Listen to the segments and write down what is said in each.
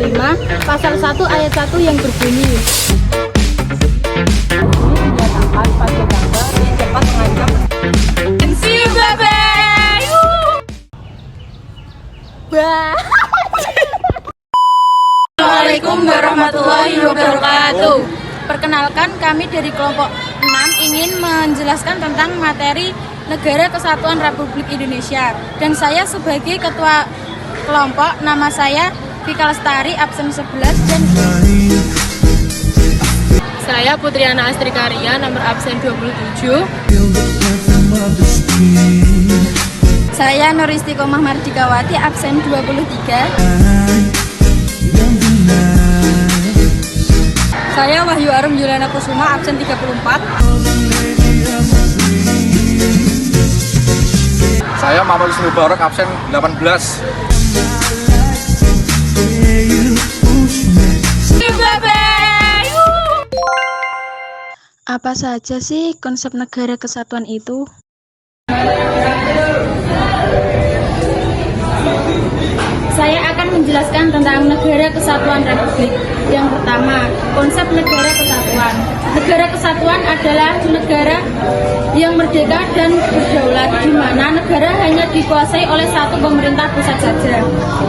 Pasal 1 ayat 1 yang berbunyi, dinyatakan pada tanggal yang dapat mengancam. See you, baby. Bah. Assalamualaikum warahmatullahi wabarakatuh. Perkenalkan, kami dari kelompok 6 ingin menjelaskan tentang materi Negara Kesatuan Republik Indonesia. Dan saya sebagai ketua kelompok, nama saya Vika Lestari, absen 11, dan Saya Putriana Astri Karya, nomor absen 27. saya Nur Istiqomah Mardikawati, absen 23. Saya Wahyu Arum Yulana Kusuma, absen 34. Saya Muhammad Husni Mubarak, absen 18. Apa saja sih konsep negara kesatuan itu? Saya akan menjelaskan tentang Negara Kesatuan Republik. Yang pertama, konsep negara kesatuan. Negara kesatuan adalah negara yang merdeka dan berdaulat, di mana negara hanya dikuasai oleh satu pemerintah pusat saja.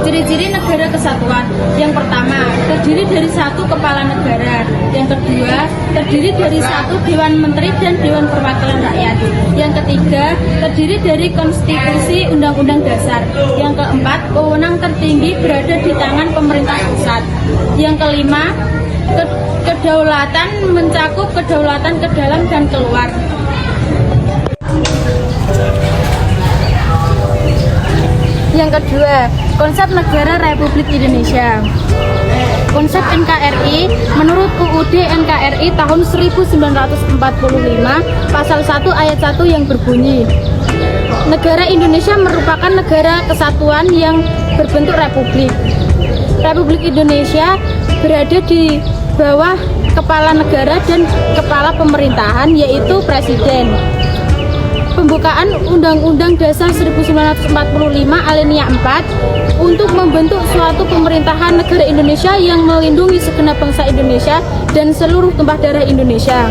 Ciri-ciri negara kesatuan: yang pertama, terdiri dari satu kepala negara. Yang kedua, terdiri dari satu dewan menteri dan dewan perwakilan rakyat. Yang ketiga, terdiri dari konstitusi undang-undang dasar. Yang keempat, wewenang tertinggi berada di tangan pemerintah pusat. Yang kelima, kedaulatan mencakup kedaulatan ke dalam dan keluar. Yang kedua, konsep negara Republik Indonesia. Konsep NKRI menurut UUD NKRI tahun 1945 pasal 1 ayat 1 yang berbunyi, negara Indonesia merupakan negara kesatuan yang berbentuk republik. Republik Indonesia berada di bawah kepala negara dan kepala pemerintahan, yaitu presiden. Pembukaan Undang-Undang Dasar 1945 alinea 4 untuk membentuk suatu pemerintahan negara Indonesia yang melindungi segenap bangsa Indonesia dan seluruh tumpah darah Indonesia.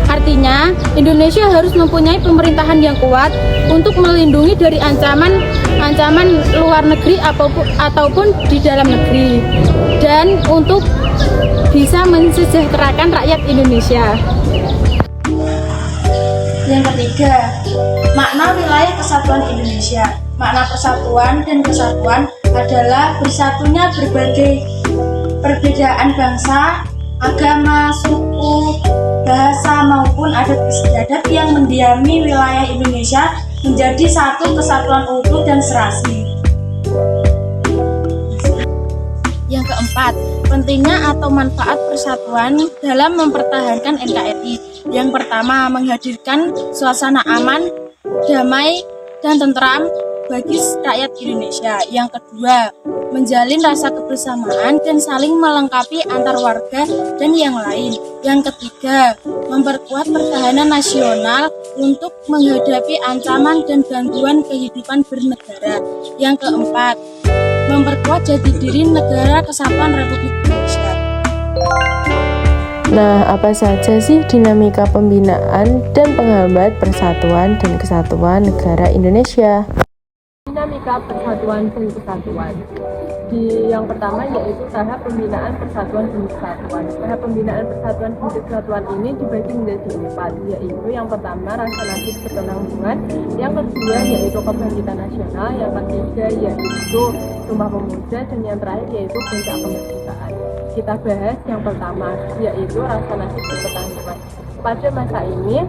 Artinya, Indonesia harus mempunyai pemerintahan yang kuat untuk melindungi dari ancaman luar negeri ataupun di dalam negeri, dan untuk bisa mensejahterakan rakyat Indonesia. Yang ketiga, makna wilayah kesatuan Indonesia. Makna persatuan dan kesatuan adalah bersatunya berbagai perbedaan bangsa, agama, suku, bahasa maupun adat istiadat yang mendiami wilayah Indonesia menjadi satu kesatuan utuh dan serasi. Yang keempat, pentingnya atau manfaat persatuan dalam mempertahankan NKRI. Yang pertama, menghadirkan suasana aman, damai, dan tentram bagi rakyat Indonesia. Yang kedua, menjalin rasa kebersamaan dan saling melengkapi antar warga dan yang lain. Yang ketiga, memperkuat pertahanan nasional untuk menghadapi ancaman dan gangguan kehidupan bernegara. Yang keempat, memperkuat jati diri negara kesatuan Republik Indonesia. Nah, apa saja sih dinamika pembinaan dan penghambat persatuan dan kesatuan negara Indonesia? Dinamika persatuan dan kesatuan. Yang pertama yaitu tahap pembinaan persatuan dan kesatuan. Tahap pembinaan persatuan dan kesatuan ini dibagi menjadi 4, yaitu yang pertama rasa nasib ketenangan, yang kedua yaitu kebangkitan nasional, yang ketiga yaitu Sumpah Pemuda, dan yang terakhir yaitu Puncak Kemerdekaan. Kita bahas yang pertama, yaitu rasa nasib ketenangan. Pada masa ini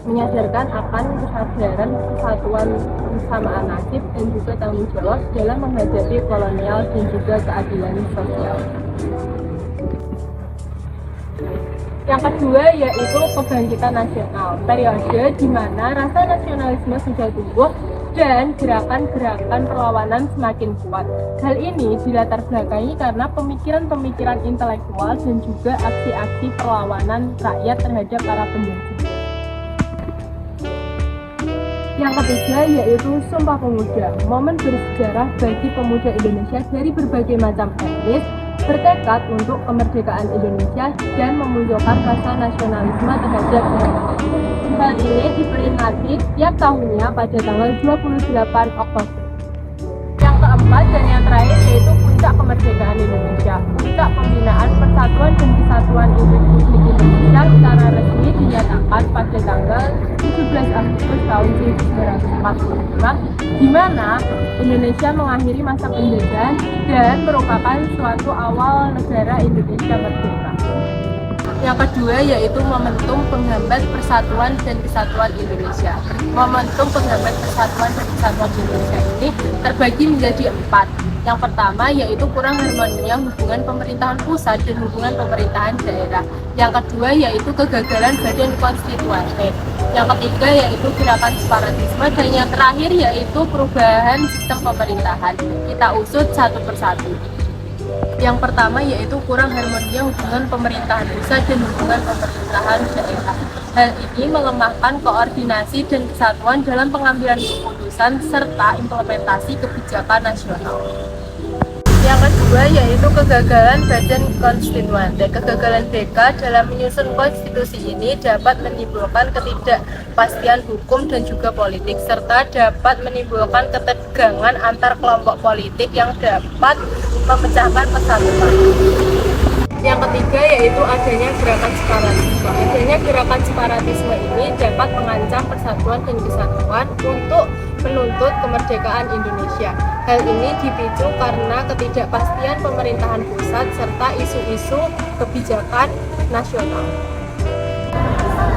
menyadarkan akan kesadaran kesatuan kesamaan nasib dan juga tanggung jawab dalam menghadapi kolonial dan juga keadilan sosial. Yang kedua yaitu kebangkitan nasional, periode di mana rasa nasionalisme sudah tumbuh dan gerakan-gerakan perlawanan semakin kuat. Hal ini dilatar belakangi karena pemikiran-pemikiran intelektual dan juga aksi-aksi perlawanan rakyat terhadap para penjajah. Yang ketiga yaitu Sumpah Pemuda, momen bersejarah bagi pemuda Indonesia dari berbagai macam etnis, bertekad untuk kemerdekaan Indonesia dan memunculkan rasa nasionalisme terhadap negara. Hal ini diperingati tiap tahunnya pada tanggal 28 Oktober. Yang keempat dan yang terakhir yaitu Puncak Kemerdekaan Indonesia. Puncak Pembinaan Persatuan dan Kesatuan Republik Indonesia secara resmi dinyatakan pada tanggal 17 Agustus tahun 1945, di mana Indonesia mengakhiri masa penjajahan dan merupakan suatu awal negara Indonesia merdeka. Yang kedua yaitu momentum penghambat persatuan dan kesatuan Indonesia. Momentum penghambat persatuan dan kesatuan Indonesia ini terbagi menjadi 4. Yang pertama yaitu kurang harmoninya hubungan pemerintahan pusat dan hubungan pemerintahan daerah. Yang kedua yaitu kegagalan badan konstituante. Yang ketiga yaitu gerakan separatisme, dan yang terakhir yaitu perubahan sistem pemerintahan. Kita usut satu persatu. Yang pertama yaitu kurang harmoninya hubungan pemerintahan pusat dan hubungan pemerintahan daerah. Hal ini melemahkan koordinasi dan kesatuan dalam pengambilan keputusan serta implementasi kebijakan nasional. Yang kedua yaitu kegagalan badan konstituante. Kegagalan BK dalam menyusun konstitusi ini dapat menimbulkan ketidakpastian hukum dan juga politik, serta dapat menimbulkan ketegangan antar kelompok politik yang dapat memecahkan persatuan. Yang ketiga yaitu adanya gerakan separatisme. Adanya gerakan separatisme ini dapat mengancam persatuan dan kesatuan untuk menuntut kemerdekaan Indonesia. Hal ini dipicu karena ketidakpastian pemerintahan pusat serta isu-isu kebijakan nasional.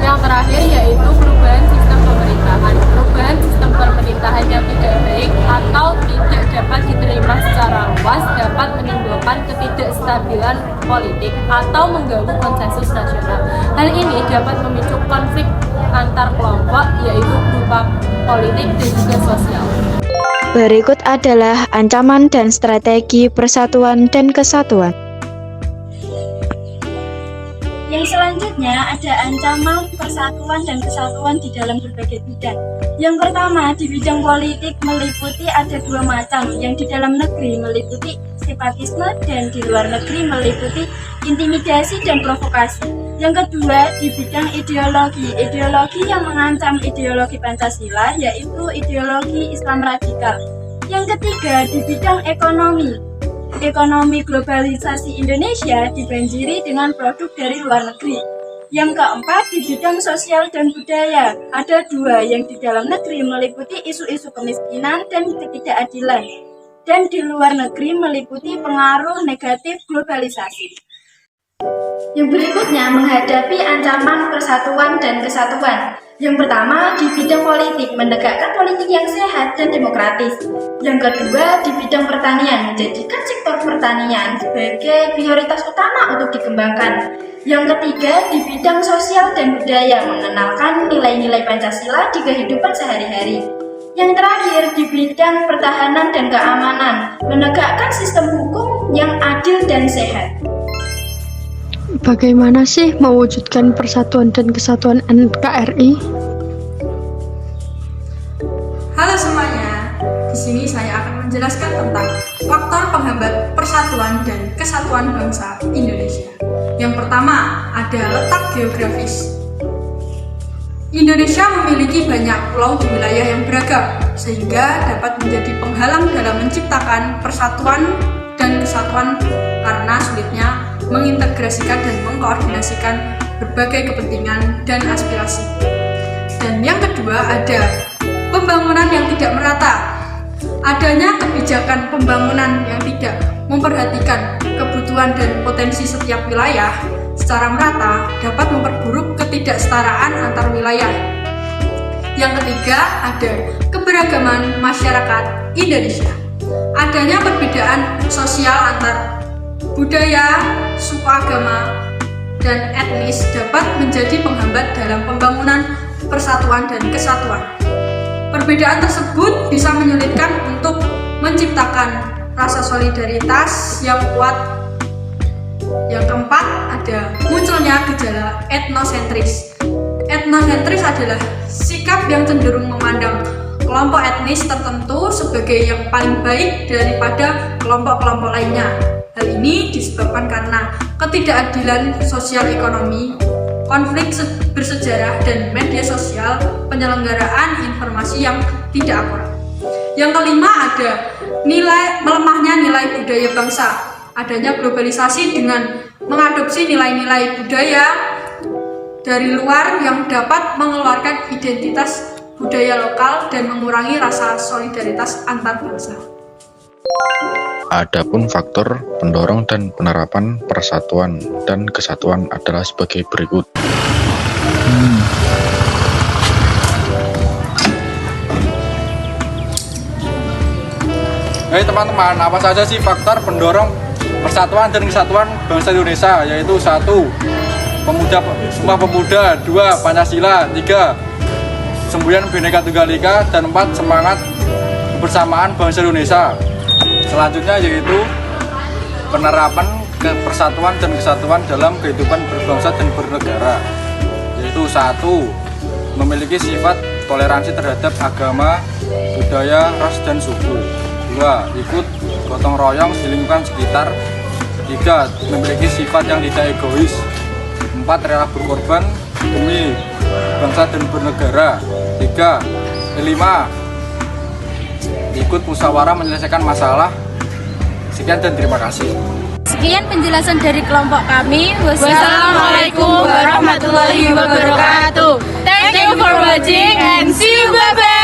Yang terakhir yaitu perubahan sistem pemerintahan. Perubahan sistem pemerintahan yang tidak baik atau tidak dapat diterima secara luas dapat menimbulkan ketidakstabilan politik atau mengganggu konsensus nasional. Hal ini dapat memicu konflik antar kelompok, yaitu berupa politik dan juga sosial. Berikut adalah ancaman dan strategi persatuan dan kesatuan. Yang selanjutnya ada ancaman persatuan dan kesatuan di dalam berbagai bidang. Yang pertama, di bidang politik meliputi ada dua macam, yang di dalam negeri meliputi separatisme dan di luar negeri meliputi intimidasi dan provokasi. Yang kedua, di bidang ideologi yang mengancam ideologi Pancasila, yaitu ideologi Islam radikal. Yang ketiga, di bidang ekonomi globalisasi Indonesia dibanjiri dengan produk dari luar negeri. Yang keempat, di bidang sosial dan budaya, ada dua, yang di dalam negeri meliputi isu-isu kemiskinan dan ketidakadilan, dan di luar negeri meliputi pengaruh negatif globalisasi. Yang berikutnya menghadapi ancaman persatuan dan kesatuan. Yang pertama, di bidang politik, menegakkan politik yang sehat dan demokratis. Yang kedua, di bidang pertanian, menjadikan sektor pertanian sebagai prioritas utama untuk dikembangkan. Yang ketiga, di bidang sosial dan budaya, mengenalkan nilai-nilai Pancasila di kehidupan sehari-hari. Yang terakhir, di bidang pertahanan dan keamanan, menegakkan sistem hukum yang adil dan sehat. Bagaimana sih mewujudkan persatuan dan kesatuan NKRI? Halo semuanya, di sini saya akan menjelaskan tentang faktor penghambat persatuan dan kesatuan bangsa Indonesia. Yang pertama, ada letak geografis. Indonesia memiliki banyak pulau di wilayah yang beragam, sehingga dapat menjadi penghalang dalam menciptakan persatuan dan kesatuan karena sulitnya mengintegrasikan dan mengkoordinasikan berbagai kepentingan dan aspirasi. Dan yang kedua ada pembangunan yang tidak merata. Adanya kebijakan pembangunan yang tidak memperhatikan kebutuhan dan potensi setiap wilayah secara merata dapat memperburuk ketidaksetaraan antar wilayah. Yang ketiga ada keberagaman masyarakat Indonesia. Adanya perbedaan sosial antar budaya, suku agama, dan etnis dapat menjadi penghambat dalam pembangunan persatuan dan kesatuan. Perbedaan tersebut bisa menyulitkan untuk menciptakan rasa solidaritas yang kuat. Yang keempat, ada munculnya gejala etnosentris. Etnosentris adalah sikap yang cenderung memandang kelompok etnis tertentu sebagai yang paling baik daripada kelompok-kelompok lainnya. Hal ini disebabkan karena ketidakadilan sosial ekonomi, konflik bersejarah, dan media sosial, penyelenggaraan informasi yang tidak akurat. Yang kelima ada melemahnya nilai budaya bangsa. Adanya globalisasi dengan mengadopsi nilai-nilai budaya dari luar yang dapat mengeluarkan identitas budaya lokal dan mengurangi rasa solidaritas antar bangsa. Adapun faktor pendorong dan penerapan persatuan dan kesatuan adalah sebagai berikut. Hai teman-teman, apa saja sih faktor pendorong persatuan dan kesatuan bangsa Indonesia? Yaitu 1. Sumpah Pemuda, 2. Pancasila, 3. Semboyan Bhinneka Tunggal Ika, dan 4. Semangat kebersamaan bangsa Indonesia. Selanjutnya yaitu penerapan persatuan dan kesatuan dalam kehidupan berbangsa dan bernegara, yaitu 1. Memiliki sifat toleransi terhadap agama, budaya, ras, dan suku. 2. Ikut gotong royong di lingkungan sekitar. 3. Memiliki sifat yang tidak egois. 4. Rela berkorban demi bangsa dan bernegara. 5. Ikut musyawarah menyelesaikan masalah. Sekian dan terima kasih. Sekian penjelasan dari kelompok kami. Wassalamualaikum warahmatullahi wabarakatuh. Thank you for watching and see you, bye-bye.